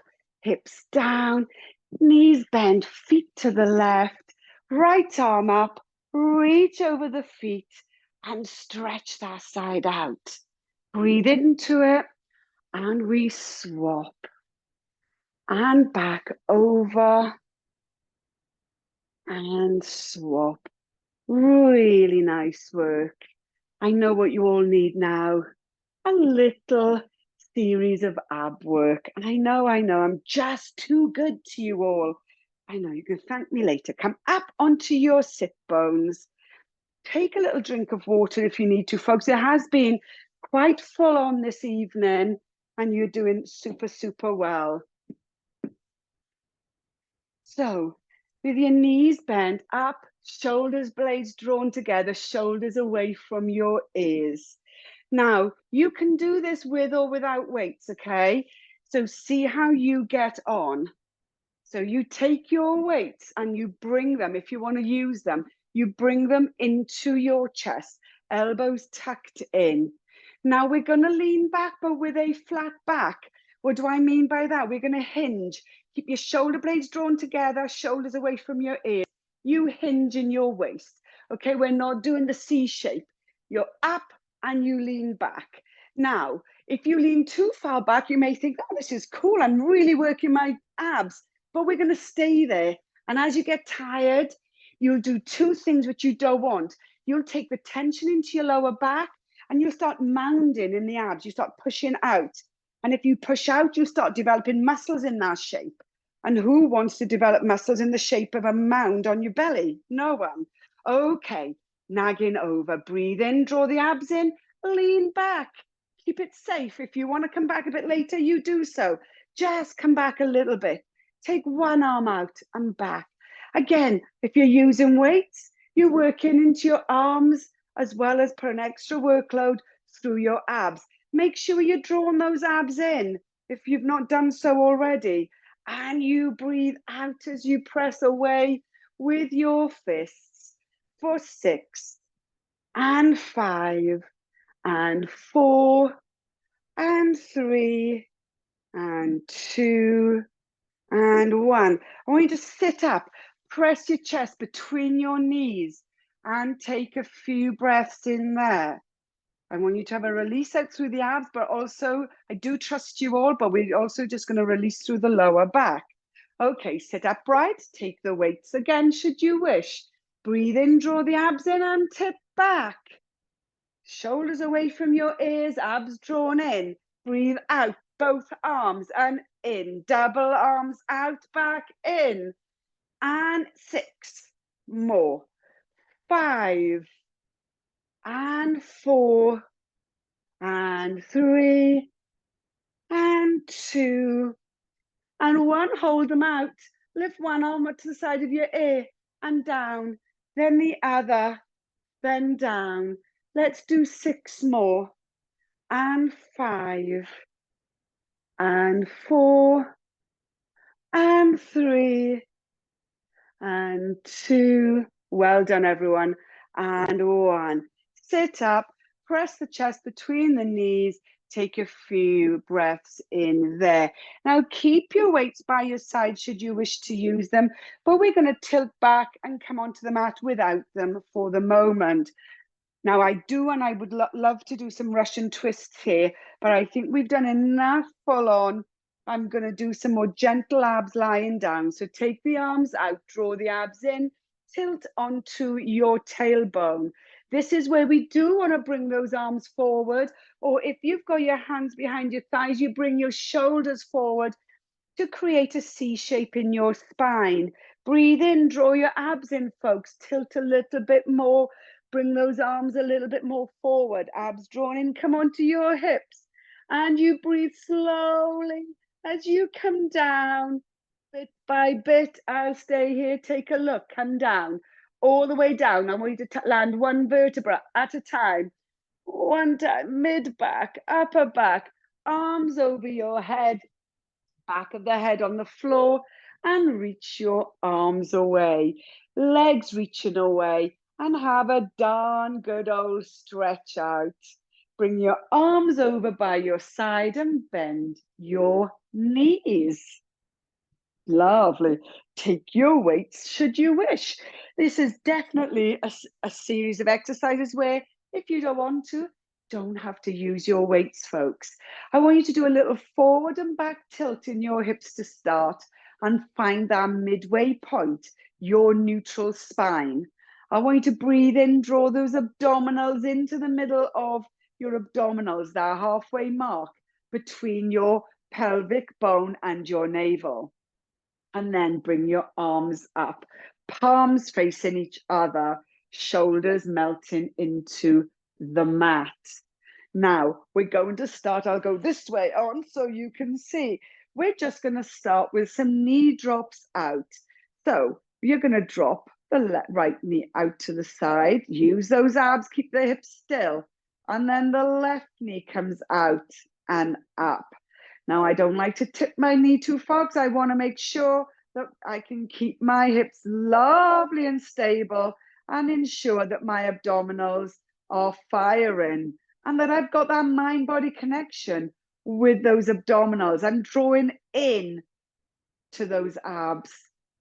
[SPEAKER 1] Hips down. Knees bent. Feet to the left. Right arm up. Reach over the feet and stretch that side out. Breathe into it. And we swap. And back over. And swap. Really nice work. I know what you all need now. A little series of ab work. And I know, I'm just too good to you all. I know, you can thank me later. Come up onto your sit bones. Take a little drink of water if you need to, folks. It has been quite full on this evening and you're doing super, super well. So with your knees bent up, shoulders blades drawn together, shoulders away from your ears. Now, you can do this with or without weights, okay? So see how you get on. So you take your weights and you bring them, if you want to use them, you bring them into your chest. elbows tucked in. Now we're going to lean back, but with a flat back. What do I mean by that? We're going to hinge. Keep your shoulder blades drawn together, shoulders away from your ears. You hinge in your waist. Okay, we're not doing the C shape. You're up and you lean back. Now, if you lean too far back, you may think, oh, this is cool. I'm really working my abs, but we're going to stay there. And as you get tired, you'll do two things which you don't want. You'll take the tension into your lower back and you'll start mounding in the abs. You start pushing out. And if you push out, you start developing muscles in that shape. And who wants to develop muscles in the shape of a mound on your belly? No one. Okay, nagging over. Breathe in, draw the abs in, lean back. Keep it safe. If you want to come back a bit later, you do so. Just come back a little bit. Take one arm out and back. Again, if you're using weights, you're working into your arms as well as put an extra workload through your abs. Make sure you're drawing those abs in if you've not done so already. And you breathe out as you press away with your fists for 6 and 5 and 4 and 3 and 2 and 1. I want you to sit up, press your chest between your knees and take a few breaths in there. I want you to have a release out through the abs, but also, I do trust you all, but we're also just going to release through the lower back. Okay, sit upright, take the weights again, should you wish. Breathe in, draw the abs in and tip back. Shoulders away from your ears, abs drawn in. Breathe out, both arms and in. Double arms out, back, in. And 6 more. 5 and 4 and 3 and 2 and 1. Hold them out. Lift one arm up to the side of your ear and down, then the other, then down. Let's do 6 more. And 5 and 4 and 3 and 2. Well done, everyone. And 1. Sit up, press the chest between the knees, take a few breaths in there. Now keep your weights by your side should you wish to use them, but we're going to tilt back and come onto the mat without them for the moment. Now I do, and I would love to do some Russian twists here, but I think we've done enough full on. I'm going to do some more gentle abs lying down. So take the arms out, draw the abs in, tilt onto your tailbone. This is where we do want to bring those arms forward, or if you've got your hands behind your thighs, you bring your shoulders forward to create a C shape in your spine. Breathe in, draw your abs in, folks. Tilt a little bit more. Bring those arms a little bit more forward. Abs drawn in, come onto your hips. And you breathe slowly as you come down. Bit by bit, I'll stay here. Take a look, come down. All the way down. I want you to land one vertebra at a time. One time, mid-back, upper back, arms over your head, back of the head on the floor, and reach your arms away. Legs reaching away, and have a darn good old stretch out. Bring your arms over by your side and bend your knees. Lovely. Take your weights should you wish. This is definitely a series of exercises where if you don't want to, don't have to use your weights, folks. I want you to do a little forward and back tilt in your hips to start and find that midway point, your neutral spine. I want you to breathe in, draw those abdominals into the middle of your abdominals, that halfway mark between your pelvic bone and your navel. And then bring your arms up, palms facing each other, shoulders melting into the mat. Now we're going to start, I'll go this way on so you can see. We're just going to start with some knee drops out. So you're going to drop the right knee out to the side, use those abs, keep the hips still. And then the left knee comes out and up. Now, I don't like to tip my knee too far because I want to make sure that I can keep my hips lovely and stable and ensure that my abdominals are firing and that I've got that mind-body connection with those abdominals. I'm drawing in to those abs,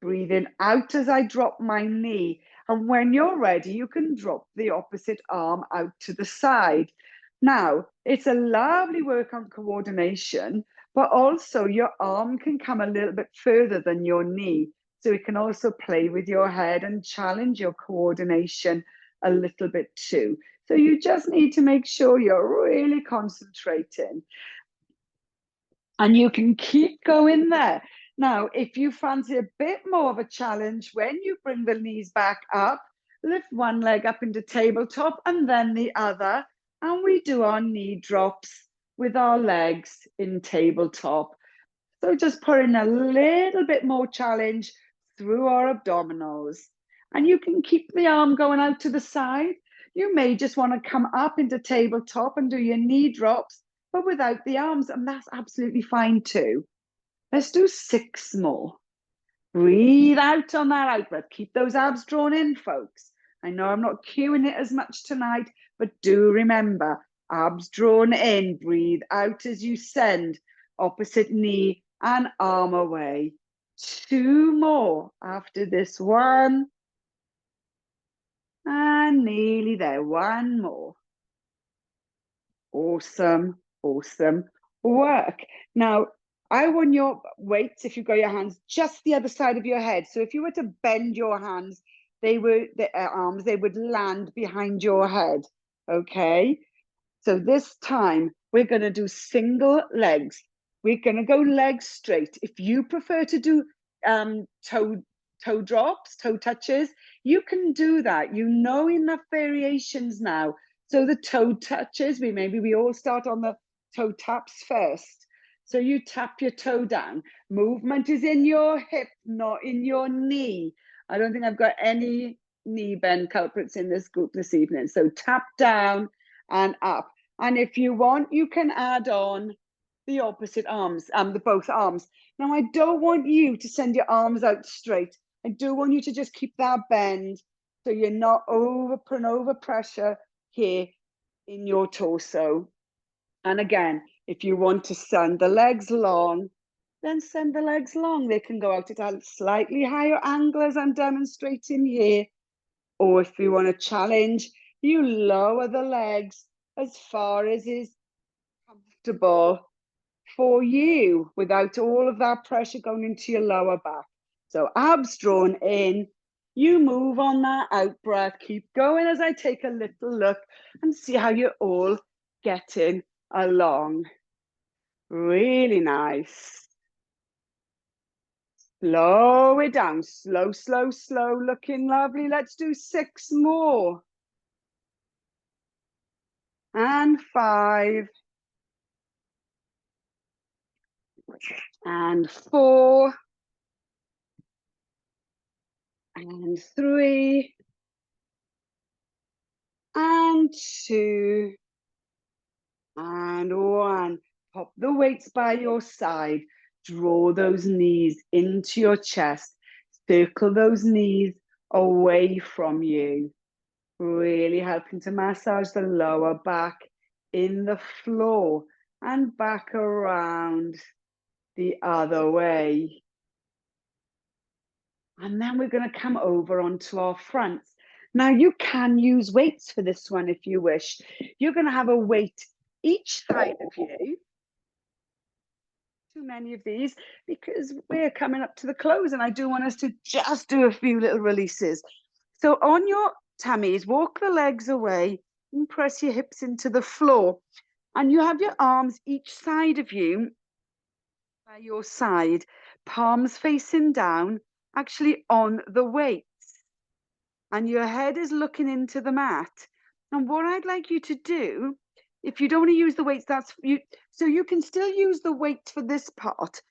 [SPEAKER 1] breathing out as I drop my knee. And when you're ready, you can drop the opposite arm out to the side. Now, it's a lovely work on coordination, but also your arm can come a little bit further than your knee. So it can also play with your head and challenge your coordination a little bit too. So you just need to make sure you're really concentrating. And you can keep going there. Now, if you fancy a bit more of a challenge, when you bring the knees back up, lift one leg up into tabletop and then the other. And we do our knee drops with our legs in tabletop. So just put in a little bit more challenge through our abdominals. And you can keep the arm going out to the side. You may just want to come up into tabletop and do your knee drops, but without the arms, and that's absolutely fine too. Let's do 6 more. Breathe out on that out breath. Keep those abs drawn in, folks. I know I'm not cueing it as much tonight, but do remember, abs drawn in. Breathe out as you send opposite knee and arm away. 2 more after this one. And nearly there. 1 more. Awesome, awesome work. Now, I want your weights, if you've got your hands, just the other side of your head. So if you were to bend your hands, the arms, they would land behind your head, okay? So this time, we're going to do single legs. We're going to go legs straight. If you prefer to do toe drops, toe touches, you can do that. You know enough variations now. So the toe touches, maybe we all start on the toe taps first. So you tap your toe down. Movement is in your hip, not in your knee. I don't think I've got any knee bend culprits in this group this evening. So tap down and up. And if you want, you can add on the opposite arms, the both arms. Now, I don't want you to send your arms out straight. I do want you to just keep that bend so you're not putting over pressure here in your torso. And again, if you want to send the legs long, then send the legs long. They can go out at a slightly higher angle as I'm demonstrating here. Or if you want to challenge, you lower the legs as far as is comfortable for you without all of that pressure going into your lower back. So abs drawn in, you move on that out breath. Keep going as I take a little look and see how you're all getting along. Really nice. Slow it down. Slow, slow, slow. Looking lovely. Let's do 6 more. And 5. And 4. And 3. And 2. And 1. Pop the weights by your side. Draw those knees into your chest. Circle those knees away from you. Really helping to massage the lower back in the floor and back around the other way. And then we're going to come over onto our fronts. Now you can use weights for this one if you wish. You're going to have a weight each side of you. Too many of these because we're coming up to the close and I do want us to just do a few little releases. So on your tummies, walk the legs away and press your hips into the floor. And you have your arms each side of you by your side, palms facing down, actually on the weights. And your head is looking into the mat. And what I'd like you to do, if you don't want to use the weights, so you can still use the weights for this part.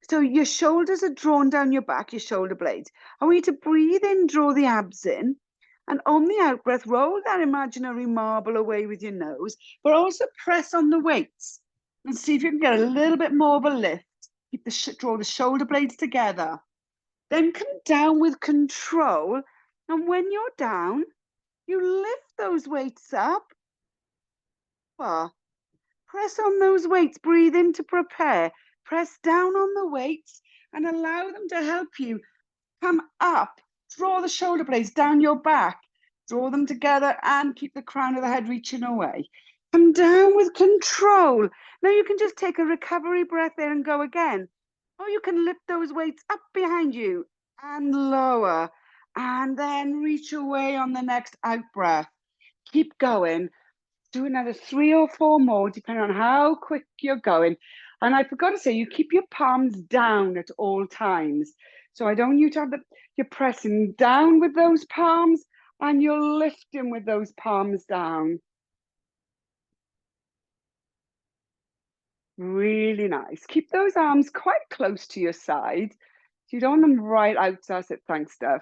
[SPEAKER 1] So your shoulders are drawn down your back, your shoulder blades. I want you to breathe in, draw the abs in. And on the out breath, roll that imaginary marble away with your nose, but also press on the weights and see if you can get a little bit more of a lift. Draw the shoulder blades together. Then come down with control. And when you're down, You lift those weights up. Press on those weights, breathe in to prepare. Press down on the weights and allow them to help you come up. Draw the shoulder blades down your back. Draw them together and keep the crown of the head reaching away. Come down with control. Now you can just take a recovery breath there and go again. Or you can lift those weights up behind you and lower. And then reach away on the next out breath. Keep going. Do another 3 or 4 more, depending on how quick you're going. And I forgot to say, you keep your palms down at all times. So I don't want you to have you're pressing down with those palms and you're lifting with those palms down. Really nice. Keep those arms quite close to your side. So you don't want them right out. That's it. Thanks, Steph.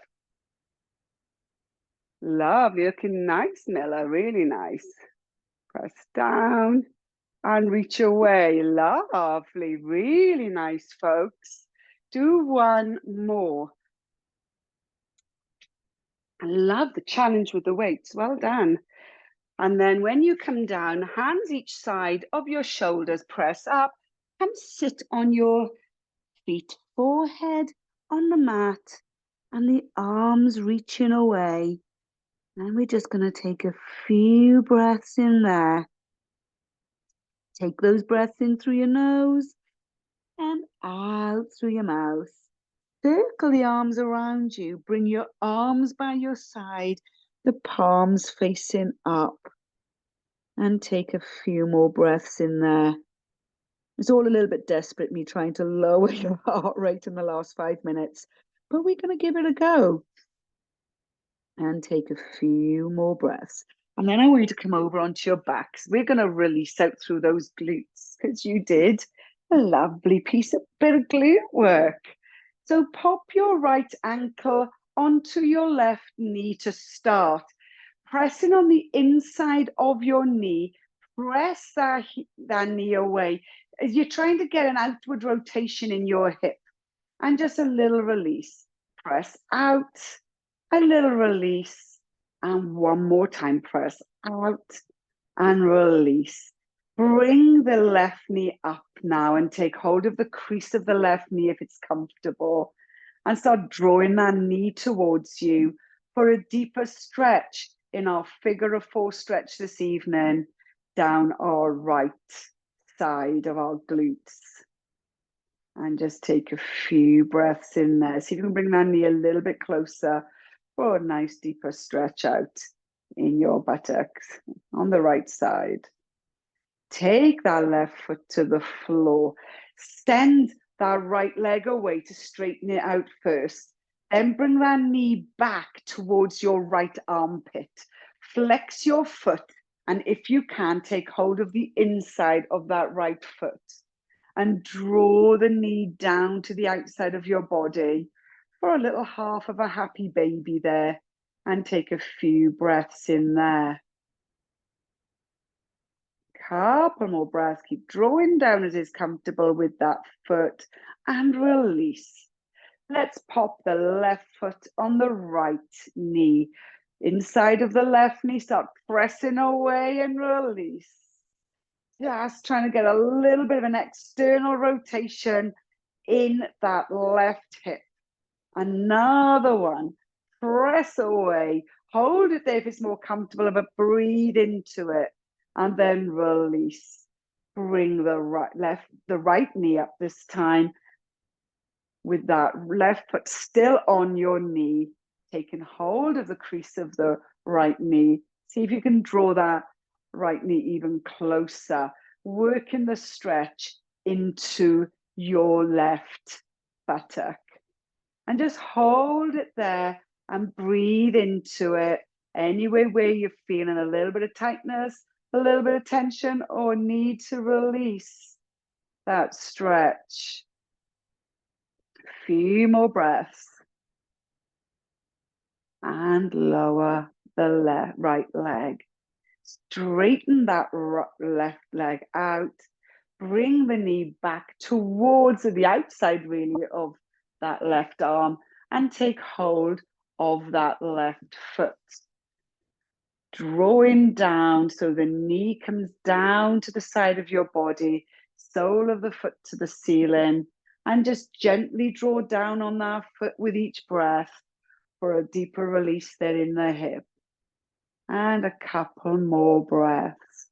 [SPEAKER 1] Lovely. Looking nice, Miller. Really nice. Press down. And reach away. Lovely. Really nice, folks. Do one more. I love the challenge with the weights. Well done. And then when you come down, hands each side of your shoulders, press up and sit on your feet, forehead on the mat, and the arms reaching away. And we're just going to take a few breaths in there. Take those breaths in through your nose and out through your mouth. Circle the arms around you. Bring your arms by your side, the palms facing up. And take a few more breaths in there. It's all a little bit desperate, me trying to lower your heart rate in the last 5 minutes, but we're going to give it a go. And take a few more breaths. And then I want you to come over onto your backs. We're going to release out through those glutes because you did a lovely bit of glute work. So pop your right ankle onto your left knee to start. Pressing on the inside of your knee, press that knee away as you're trying to get an outward rotation in your hip. And just a little release. Press out, a little release, and one more time. Press out and release. Bring the left knee up now and take hold of the crease of the left knee if it's comfortable. And start drawing that knee towards you for a deeper stretch in our figure of 4 stretch this evening down our right side of our glutes. And just take a few breaths in there. See if you can bring that knee a little bit closer for a nice deeper stretch out in your buttocks on the right side. Take that left foot to the floor. Send that right leg away to straighten it out first. Then bring that knee back towards your right armpit. Flex your foot, and if you can, take hold of the inside of that right foot and draw the knee down to the outside of your body for a little half of a happy baby there, and take a few breaths in there. Couple more breaths. Keep drawing down as is comfortable with that foot and release. Let's pop the left foot on the right knee. Inside of the left knee, start pressing away and release. Just trying to get a little bit of an external rotation in that left hip. Another one. Press away. Hold it there if it's more comfortable, but breathe into it. And then release. Bring the right knee up this time with that left foot still on your knee, taking hold of the crease of the right knee. See if you can draw that right knee even closer, working the stretch into your left buttock. And just hold it there and breathe into it anywhere where you're feeling a little bit of tightness, a little bit of tension, or need to release that stretch. A few more breaths. And lower the right leg. Straighten that left leg out. Bring the knee back towards the outside, really, of that left arm and take hold of that left foot. Drawing down so the knee comes down to the side of your body, sole of the foot to the ceiling, and just gently draw down on that foot with each breath for a deeper release there in the hip. And a couple more breaths.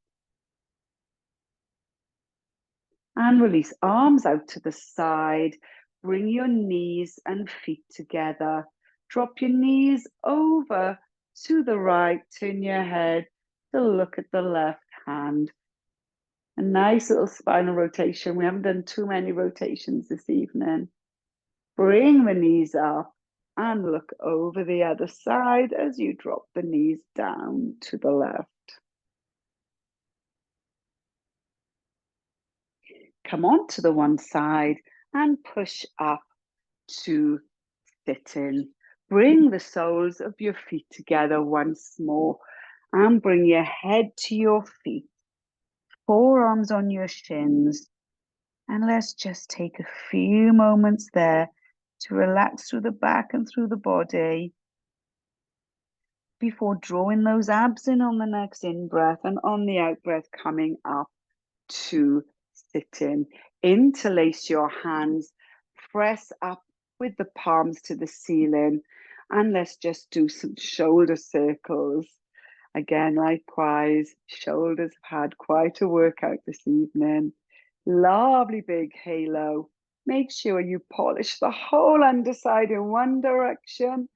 [SPEAKER 1] And release, arms out to the side. Bring your knees and feet together. Drop your knees over to the right. Turn your head to look at the left hand. A nice little spinal rotation. We haven't done too many rotations this evening. Bring the knees up and look over the other side as you drop the knees down to the left. Come on to the one side and push up to sitting. Bring the soles of your feet together once more and bring your head to your feet. Forearms on your shins. And let's just take a few moments there to relax through the back and through the body before drawing those abs in on the next in-breath and on the out-breath coming up to sitting. Interlace your hands, press up with the palms to the ceiling, and let's just do some shoulder circles. Again, likewise, shoulders have had quite a workout this evening. Lovely big halo. Make sure you polish the whole underside in one direction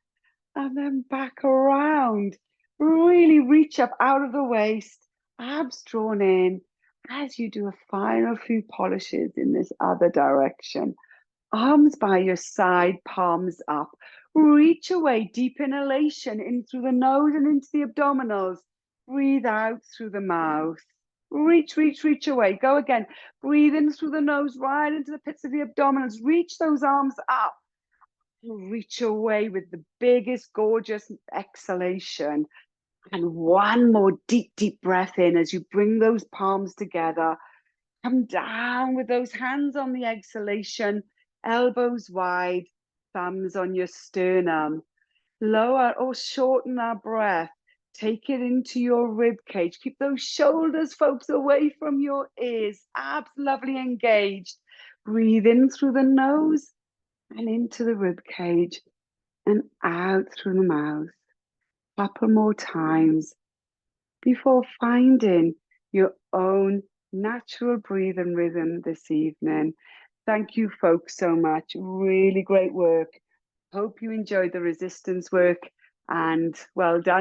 [SPEAKER 1] and then back around. Really reach up out of the waist, abs drawn in as you do a final few polishes in this other direction. Arms by your side, palms up. Reach away, deep inhalation in through the nose and into the abdominals. Breathe out through the mouth. Reach, reach, reach away. Go again. Breathe in through the nose, right into the pits of the abdominals. Reach those arms up. Reach away with the biggest, gorgeous exhalation. And one more deep, deep breath in as you bring those palms together. Come down with those hands on the exhalation, elbows wide, thumbs on your sternum. Lower or shorten our breath. Take it into your rib cage. Keep those shoulders, folks, away from your ears. Abs lovely engaged. Breathe in through the nose and into the rib cage and out through the mouth. A couple more times before finding your own natural breathing rhythm this evening. Thank you, folks, so much. Really great work. Hope you enjoyed the resistance work and well done.